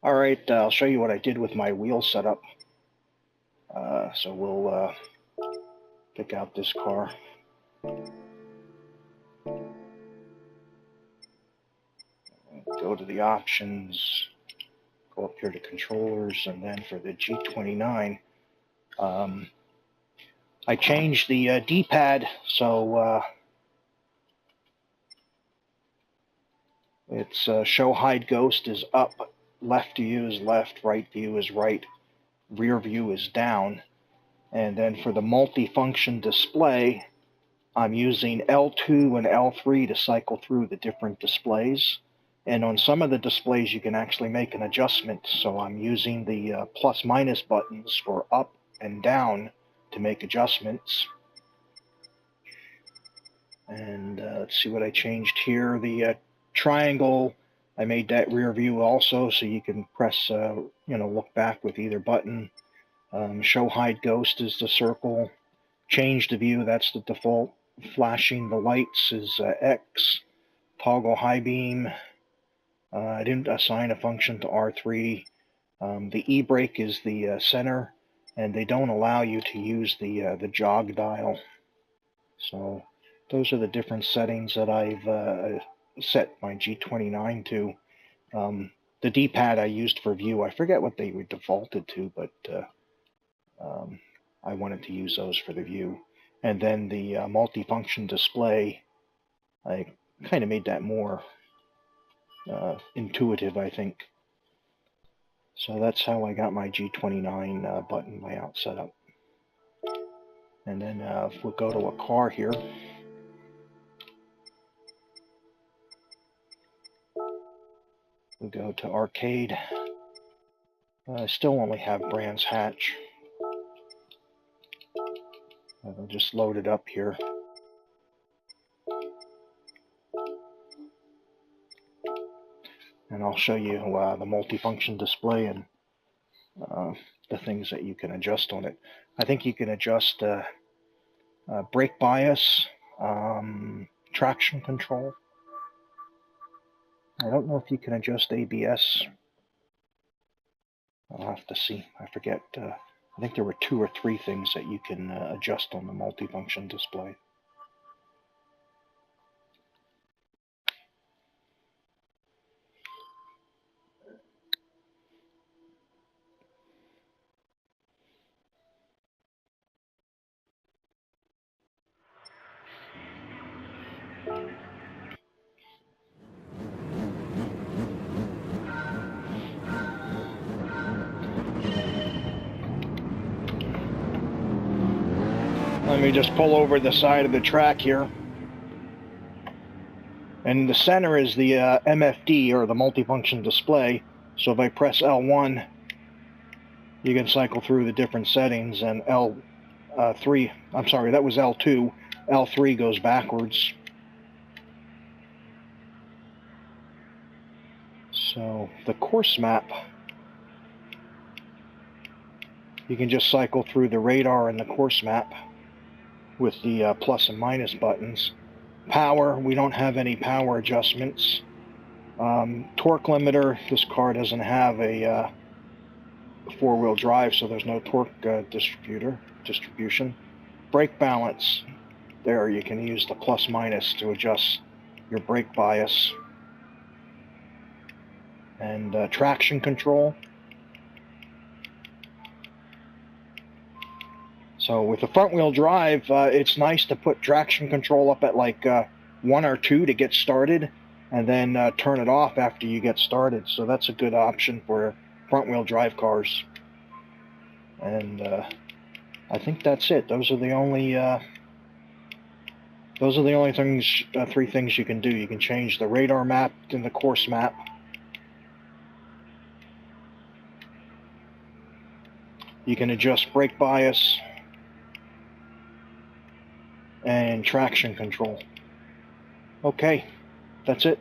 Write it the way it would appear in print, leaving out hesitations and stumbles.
Alright, I'll show you what I did with my wheel setup. So we'll pick out this car. Go to the options, go up here to controllers, and then for the G29, I changed the D-pad so it's show hide ghost is up, left view is left, right view is right, rear view is down. And then for the multi-function display, I'm using L2 and L3 to cycle through the different displays. And on some of the displays, you can actually make an adjustment. So I'm using the plus minus buttons for up and down to make adjustments. And let's see what I changed here. The triangle, I made that rear view also, so you can press, look back with either button. Show hide ghost is the circle. Change the view, that's the default. Flashing the lights is X. Toggle high beam. I didn't assign a function to R3. The E-brake is the center, and they don't allow you to use the jog dial. So those are the different settings that I've set my G29 to. The D-pad I used for view. I forget what they were defaulted to, but I wanted to use those for the view. And then the multifunction display, I kind of made that more intuitive, I think. So that's how I got my G29 button layout set up. And then if we go to a car here, we go to arcade. I still only have Brands Hatch. I'll just load it up here. And I'll show you the multifunction display and the things that you can adjust on it. I think you can adjust brake bias, traction control. I don't know if you can adjust ABS. I'll have to see. I forget. I think there were 2 or 3 things that you can adjust on the multifunction display. Let me just pull over the side of the track here. And the center is the MFD, or the multifunction display. So if I press L1, you can cycle through the different settings, and L3, I'm sorry, that was L2. L3 goes backwards. So the course map, you can just cycle through the radar and the course map with the plus and minus buttons. Power, we don't have any power adjustments. Torque limiter, this car doesn't have a 4-wheel drive, so there's no torque distribution. Brake balance, there you can use the plus minus to adjust your brake bias. And traction control. So with the front wheel drive, it's nice to put traction control up at like 1 or 2 to get started, and then turn it off after you get started. So that's a good option for front wheel drive cars. And I think that's it. Those are the only things, 3 things you can do. You can change the radar map and the course map. You can adjust brake bias and traction control. Okay, that's it.